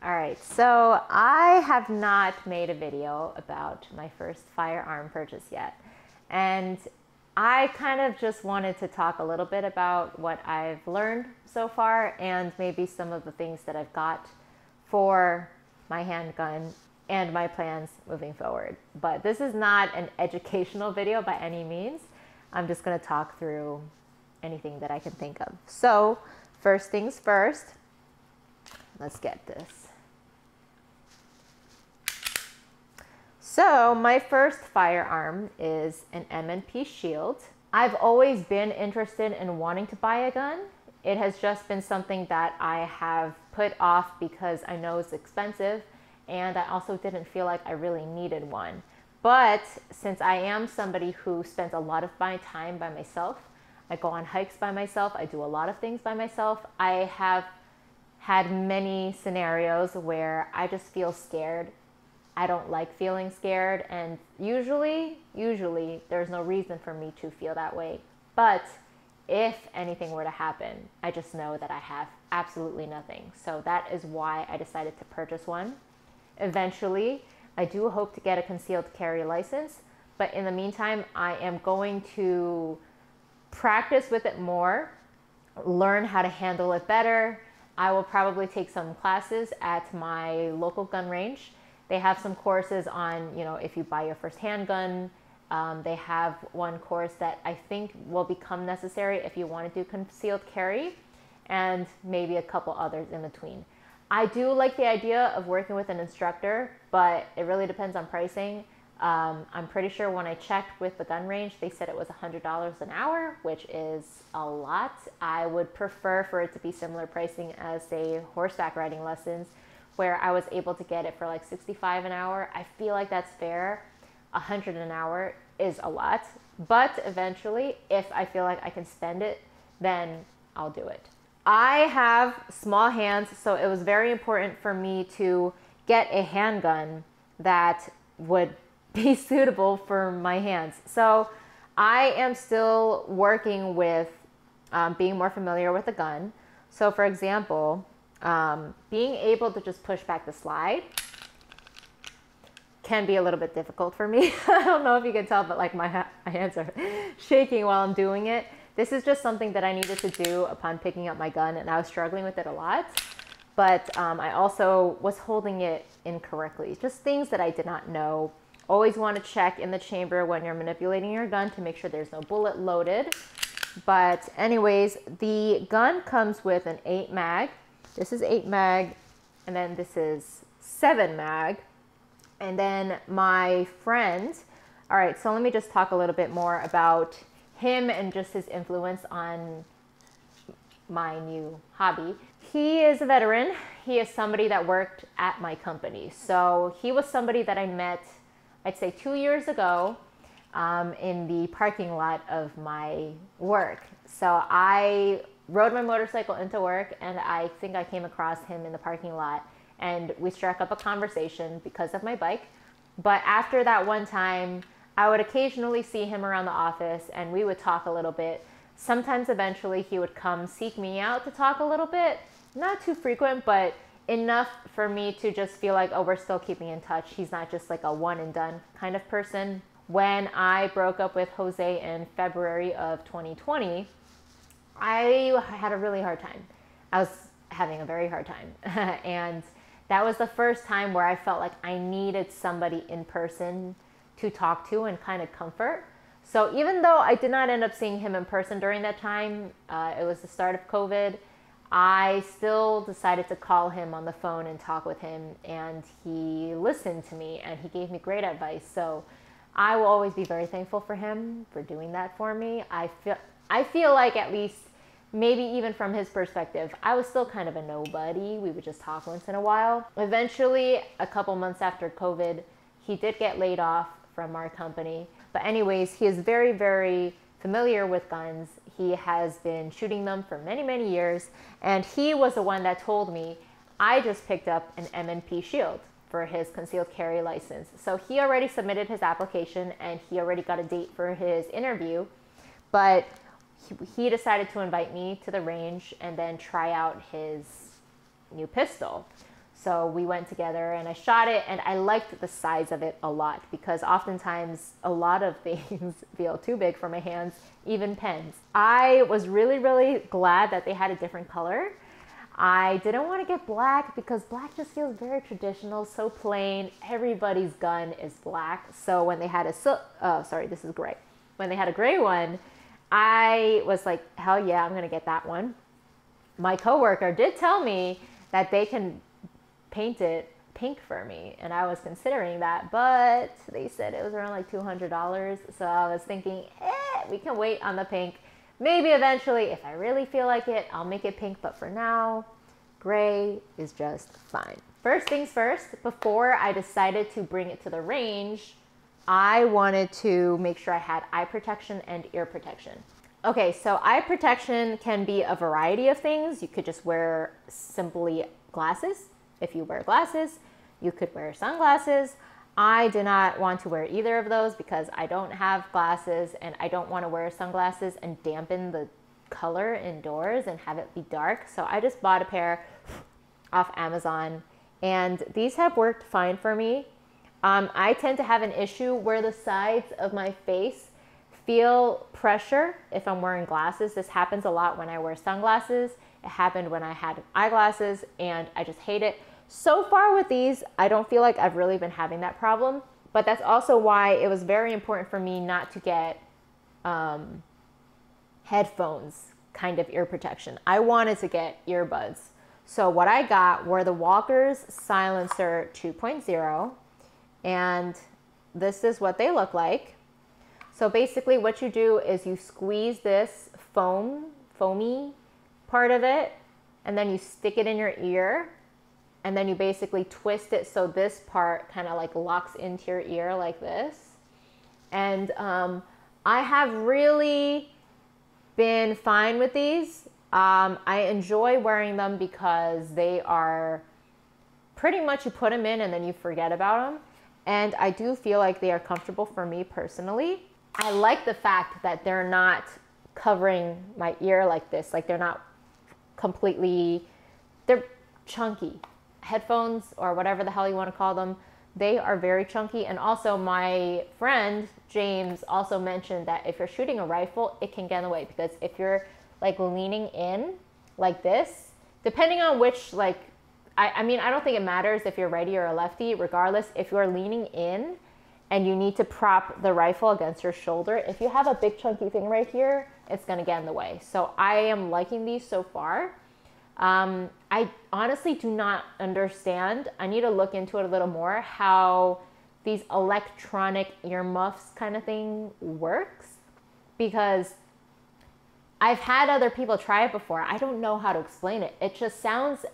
All right, so I have not made a video about my first firearm purchase yet. And I kind of just wanted to talk a little bit about what I've learned so far and maybe some of the things that I've got for my handgun and my plans moving forward. But this is not an educational video by any means. I'm just going to talk through anything that I can think of. So first things first, let's get this. So my first firearm is an M&P Shield. I've always been interested in wanting to buy a gun. It has just been something that I have put off because I know it's expensive and I also didn't feel like I really needed one. But since I am somebody who spends a lot of my time by myself, I go on hikes by myself, I do a lot of things by myself, I have had many scenarios where I just feel scared. I don't like feeling scared, and usually there's no reason for me to feel that way. But if anything were to happen, I just know that I have absolutely nothing. So that is why I decided to purchase one. Eventually, I do hope to get a concealed carry license, but in the meantime, I am going to practice with it more, learn how to handle it better. I will probably take some classes at my local gun range. They have some courses on, if you buy your first handgun. They have one course that I think will become necessary if you want to do concealed carry, and maybe a couple others in between. I do like the idea of working with an instructor, but it really depends on pricing. I'm pretty sure when I checked with the gun range, they said it was $100 an hour, which is a lot. I would prefer for it to be similar pricing as, say, horseback riding lessons, where I was able to get it for like $65 an hour. I feel like that's fair. $100 an hour is a lot, but eventually, if I feel like I can spend it, then I'll do it. I have small hands, so it was very important for me to get a handgun that would be suitable for my hands. So I am still working with being more familiar with the gun. So for example, being able to just push back the slide can be a little bit difficult for me. I don't know if you can tell, but like my hands are shaking while I'm doing it. This is just something that I needed to do upon picking up my gun, and I was struggling with it a lot. But I also was holding it incorrectly. Just things that I did not know. Always want to check in the chamber when you're manipulating your gun to make sure there's no bullet loaded. But anyways, the gun comes with an 8 mag. This is 8 mag, and then this is 7 mag. And then my friend, all right, so let me just talk a little bit more about him and just his influence on my new hobby. He is a veteran. He is somebody that worked at my company. So he was somebody that I met, I'd say 2 years ago, in the parking lot of my work. So I rode my motorcycle into work, and I think I came across him in the parking lot, and we struck up a conversation because of my bike. But after that one time, I would occasionally see him around the office, and we would talk a little bit. Sometimes eventually he would come seek me out to talk a little bit. Not too frequent, but enough for me to just feel like, oh, we're still keeping in touch. He's not just like a one and done kind of person. When I broke up with Jose in February of 2020, I had a really hard time. I was having a very hard time. And that was the first time where I felt like I needed somebody in person to talk to and kind of comfort. So even though I did not end up seeing him in person during that time, it was the start of COVID, I still decided to call him on the phone and talk with him, and he listened to me and he gave me great advice. So I will always be very thankful for him for doing that for me. I feel like, at least maybe even from his perspective, I was still kind of a nobody. We would just talk once in a while. Eventually, a couple months after COVID, he did get laid off from our company. But anyways, he is very, very familiar with guns. He has been shooting them for many, many years. And he was the one that told me, I just picked up an M&P Shield for his concealed carry license. So he already submitted his application and he already got a date for his interview. But he decided to invite me to the range and then try out his new pistol. So we went together and I shot it, and I liked the size of it a lot because oftentimes a lot of things feel too big for my hands, even pens. I was really, really glad that they had a different color. I didn't want to get black because black just feels very traditional, so plain. Everybody's gun is black. So when they had this is gray. When they had a gray one, I was like, hell yeah, I'm going to get that one. My coworker did tell me that they can paint it pink for me, and I was considering that, but they said it was around like $200. So I was thinking, we can wait on the pink. Maybe eventually, if I really feel like it, I'll make it pink, but for now, gray is just fine. First things first, before I decided to bring it to the range, I wanted to make sure I had eye protection and ear protection. Okay, so eye protection can be a variety of things. You could just wear simply glasses. If you wear glasses, you could wear sunglasses. I did not want to wear either of those because I don't have glasses, and I don't want to wear sunglasses and dampen the color indoors and have it be dark. So I just bought a pair off Amazon, and these have worked fine for me. I tend to have an issue where the sides of my face feel pressure if I'm wearing glasses. This happens a lot when I wear sunglasses. It happened when I had eyeglasses, and I just hate it. So far with these, I don't feel like I've really been having that problem, but that's also why it was very important for me not to get headphones kind of ear protection. I wanted to get earbuds. So what I got were the Walker's Silencer 2.0, and this is what they look like. So basically what you do is you squeeze this foamy part of it, and then you stick it in your ear, and then you basically twist it so this part kind of like locks into your ear like this. And I have really been fine with these. I enjoy wearing them because they are pretty much, you put them in and then you forget about them. And I do feel like they are comfortable for me personally. I like the fact that they're not covering my ear like this. Like they're not completely, they're chunky. Headphones or whatever the hell you want to call them, they are very chunky. And also my friend James also mentioned that if you're shooting a rifle, it can get in the way, because if you're like leaning in like this, depending on which, like, I mean, I don't think it matters if you're righty or a lefty. Regardless, if you're leaning in and you need to prop the rifle against your shoulder, if you have a big chunky thing right here, it's going to get in the way. So I am liking these so far. I honestly do not understand. I need to look into it a little more, how these electronic earmuffs kind of thing works, because I've had other people try it before. I don't know how to explain it. It just sounds,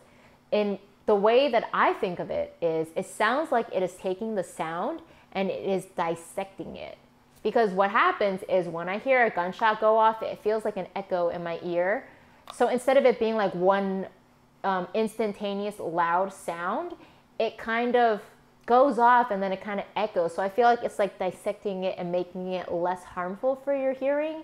in the way that I think of it, is it sounds like it is taking the sound and it is dissecting it. Because what happens is when I hear a gunshot go off, it feels like an echo in my ear. So instead of it being like one instantaneous loud sound, it kind of goes off and then it kind of echoes. So I feel like it's like dissecting it and making it less harmful for your hearing.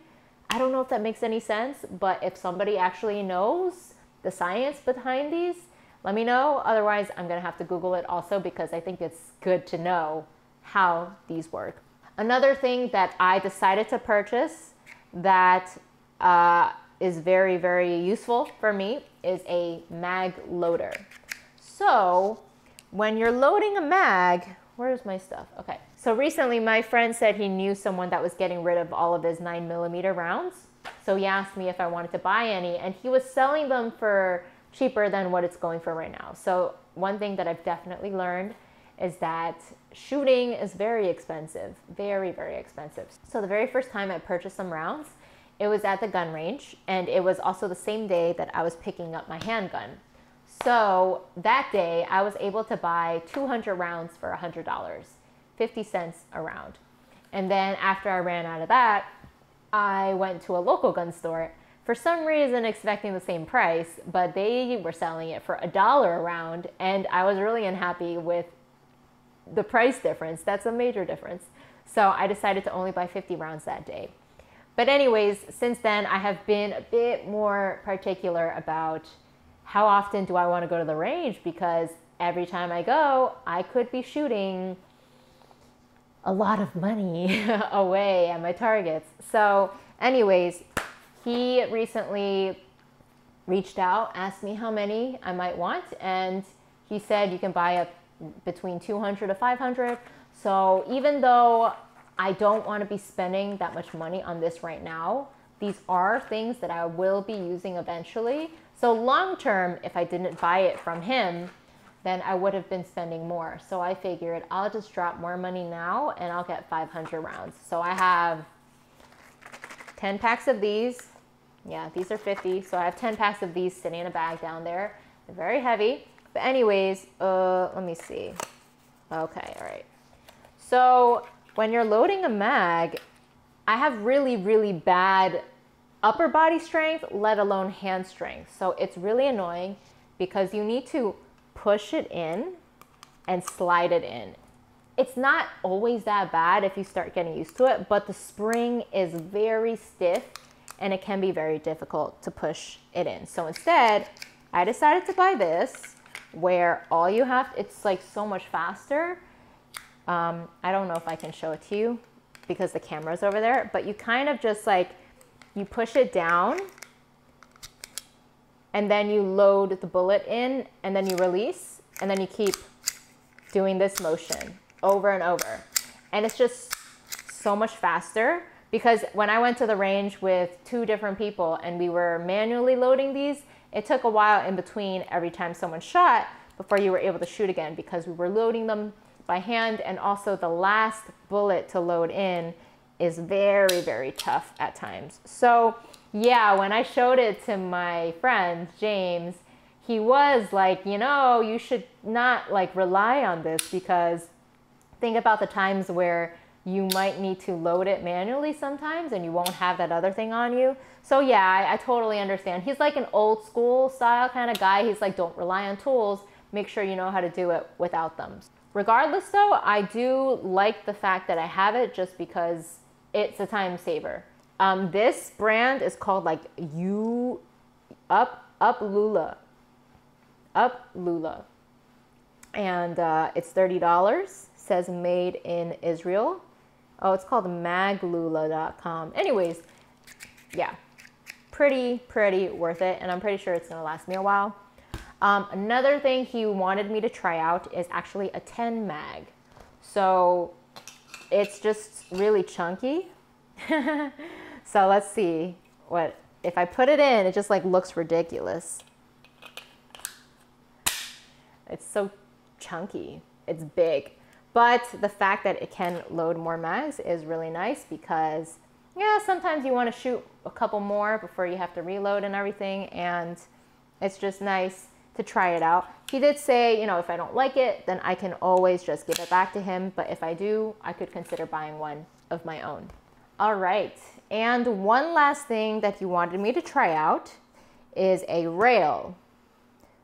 I don't know if that makes any sense, but if somebody actually knows the science behind these, let me know. Otherwise, I'm going to have to Google it also, because I think it's good to know how these work. Another thing that I decided to purchase that is very, very useful for me is a mag loader. So when you're loading a mag, where's my stuff? Okay. So recently my friend said he knew someone that was getting rid of all of his 9mm rounds. So he asked me if I wanted to buy any, and he was selling them for cheaper than what it's going for right now. So one thing that I've definitely learned is that shooting is very expensive, very, very expensive. So the very first time I purchased some rounds, it was at the gun range, and it was also the same day that I was picking up my handgun. So that day I was able to buy 200 rounds for $100, 50 cents a round. And then after I ran out of that, I went to a local gun store, for some reason expecting the same price, but they were selling it for $1 a round, and I was really unhappy with the price difference. That's a major difference. So I decided to only buy 50 rounds that day. But anyways, since then I have been a bit more particular about how often do I want to go to the range, because every time I go, I could be shooting a lot of money away at my targets. So anyways, he recently reached out, asked me how many I might want, and he said you can buy up between 200 to 500. So even though I don't want to be spending that much money on this right now, these are things that I will be using eventually. So long term, if I didn't buy it from him, then I would have been spending more. So I figured I'll just drop more money now and I'll get 500 rounds. So I have 10 packs of these. Yeah, these are 50. So I have 10 packs of these sitting in a bag down there. They're very heavy. But anyways, let me see. Okay, all right. So when you're loading a mag, I have really, really bad upper body strength, let alone hand strength. So it's really annoying because you need to push it in and slide it in. It's not always that bad if you start getting used to it, but the spring is very stiff and it can be very difficult to push it in. So instead, I decided to buy this where all you have, it's like so much faster. I don't know if I can show it to you because the camera's over there, but you kind of just like, you push it down and then you load the bullet in and then you release and then you keep doing this motion over and over. And it's just so much faster because when I went to the range with 2 different people and we were manually loading these, it took a while in between every time someone shot before you were able to shoot again because we were loading them by hand, and also the last bullet to load in is very, very tough at times. So yeah, when I showed it to my friend, James, he was like, you know, you should not like rely on this because think about the times where you might need to load it manually sometimes and you won't have that other thing on you. So yeah, I totally understand. He's like an old school style kind of guy. He's like, don't rely on tools. Make sure you know how to do it without them. Regardless though, I do like the fact that I have it just because it's a time saver. This brand is called like Up Lula. And it's $30. Says made in Israel. Oh, it's called maglula.com. Anyways, yeah, pretty worth it. And I'm pretty sure it's gonna last me a while. Another thing he wanted me to try out is actually a 10 mag. So it's just really chunky. So let's see what, if I put it in, it just like looks ridiculous. It's so chunky, it's big. But the fact that it can load more mags is really nice because yeah, sometimes you want to shoot a couple more before you have to reload and everything. And it's just nice to try it out. He did say, you know, if I don't like it, then I can always just give it back to him. But if I do, I could consider buying one of my own. All right. And one last thing that he wanted me to try out is a rail.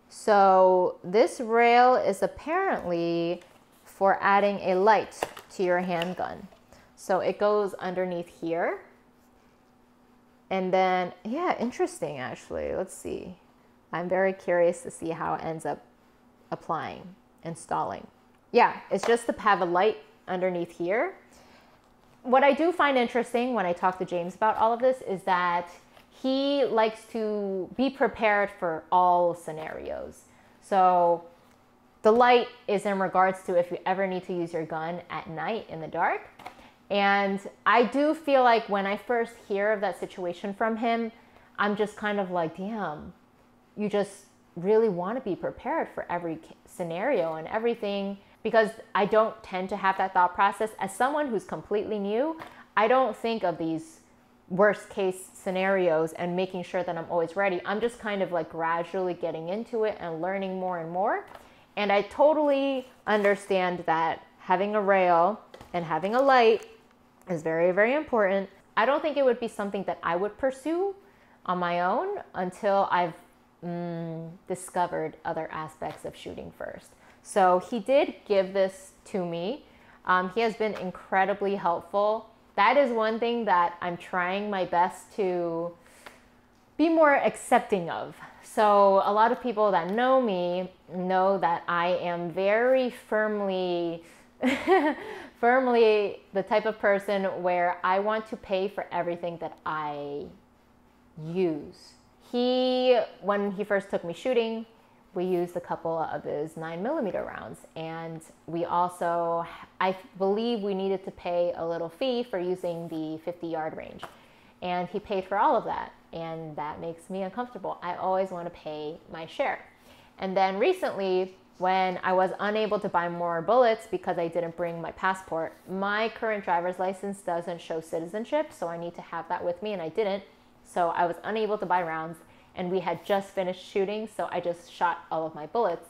So this rail is apparently for adding a light to your handgun. So it goes underneath here. And then, yeah, interesting actually. Let's see. I'm very curious to see how it ends up applying, installing. Yeah, it's just to have a light underneath here. What I do find interesting when I talk to James about all of this is that he likes to be prepared for all scenarios. So the light is in regards to if you ever need to use your gun at night in the dark. And I do feel like when I first hear of that situation from him, I'm just kind of like, damn, you just really want to be prepared for every scenario and everything, because I don't tend to have that thought process. As someone who's completely new, I don't think of these worst case scenarios and making sure that I'm always ready. I'm just kind of like gradually getting into it and learning more and more. And I totally understand that having a rail and having a light is very, very important. I don't think it would be something that I would pursue on my own until I've discovered other aspects of shooting first. So he did give this to me. He has been incredibly helpful. That is one thing that I'm trying my best to be more accepting of. So a lot of people that know me know that I am very firmly firmly the type of person where I want to pay for everything that I use. When he first took me shooting, we used a couple of his 9mm rounds, and we also, I believe we needed to pay a little fee for using the 50-yard range, and he paid for all of that, and that makes me uncomfortable. I always want to pay my share. And then recently, when I was unable to buy more bullets because I didn't bring my passport, my current driver's license doesn't show citizenship, so I need to have that with me, and I didn't. So I was unable to buy rounds, and we had just finished shooting, so I just shot all of my bullets.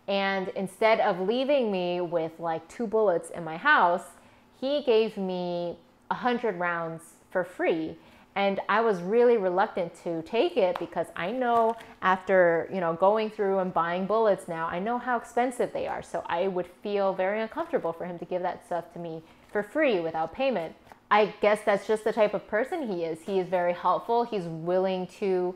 And instead of leaving me with like 2 bullets in my house, he gave me 100 rounds for free. And I was really reluctant to take it because I know after, going through and buying bullets now, I know how expensive they are. So I would feel very uncomfortable for him to give that stuff to me for free without payment. I guess that's just the type of person he is. He is very helpful. He's willing to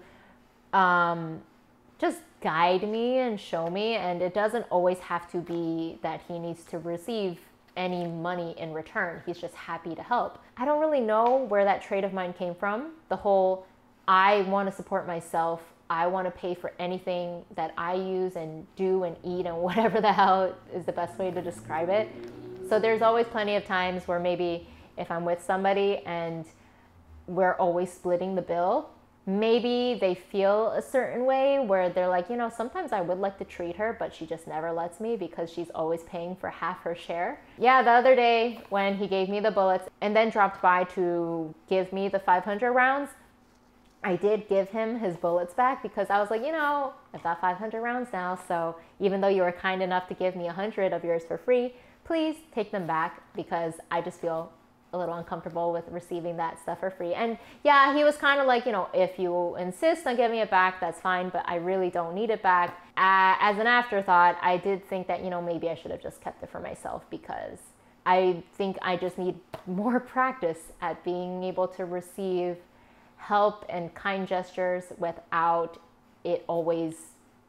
just guide me and show me. And it doesn't always have to be that he needs to receive any money in return. He's just happy to help. I don't really know where that trait of mine came from. The whole, I want to support myself. I want to pay for anything that I use and do and eat and whatever the hell is the best way to describe it. So there's always plenty of times where maybe if I'm with somebody and we're always splitting the bill, maybe they feel a certain way where they're like, sometimes I would like to treat her, but she just never lets me because she's always paying for half her share. Yeah, the other day when he gave me the bullets and then dropped by to give me the 500 rounds, I did give him his bullets back because I was like, I've got 500 rounds now, so even though you were kind enough to give me 100 of yours for free, please take them back because I just feel a little uncomfortable with receiving that stuff for free. And yeah, he was kind of like, if you insist on giving it back, that's fine, but I really don't need it back. As an afterthought, I did think that, maybe I should have just kept it for myself because I think I just need more practice at being able to receive help and kind gestures without it always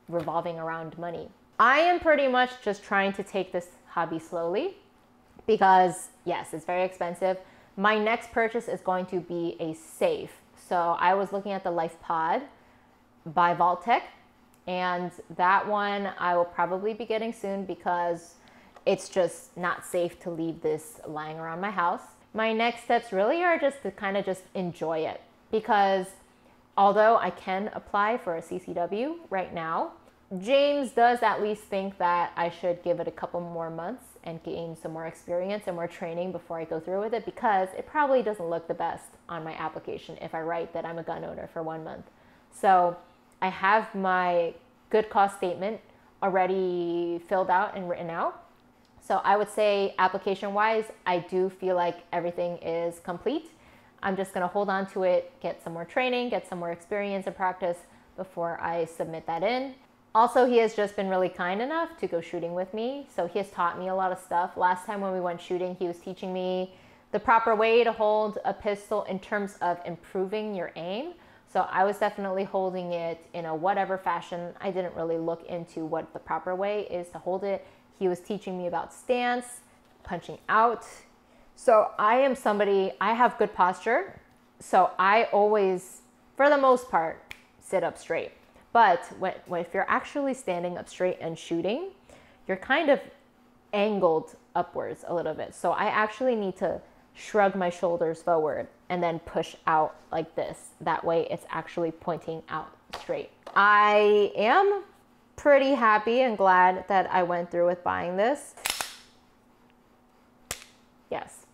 revolving around money. I am pretty much just trying to take this hobby slowly, because yes, it's very expensive. My next purchase is going to be a safe. So I was looking at the Life Pod by Vault-Tec, and that one I will probably be getting soon because it's just not safe to leave this lying around my house. My next steps really are just to kind of just enjoy it, because although I can apply for a CCW right now, James does at least think that I should give it a couple more months and gain some more experience and more training before I go through with it, because it probably doesn't look the best on my application if I write that I'm a gun owner for 1 month. So I have my good cause statement already filled out and written out. So I would say application-wise, I do feel like everything is complete. I'm just gonna hold on to it, get some more training, get some more experience and practice before I submit that in. Also, he has just been really kind enough to go shooting with me. So he has taught me a lot of stuff. Last time when we went shooting, he was teaching me the proper way to hold a pistol in terms of improving your aim. So I was definitely holding it in a whatever fashion. I didn't really look into what the proper way is to hold it. He was teaching me about stance, punching out. So I am somebody, I have good posture. So I always, for the most part, sit up straight. But if you're actually standing up straight and shooting, you're kind of angled upwards a little bit. So I actually need to shrug my shoulders forward and then push out like this. That way it's actually pointing out straight. I am pretty happy and glad that I went through with buying this. Yes.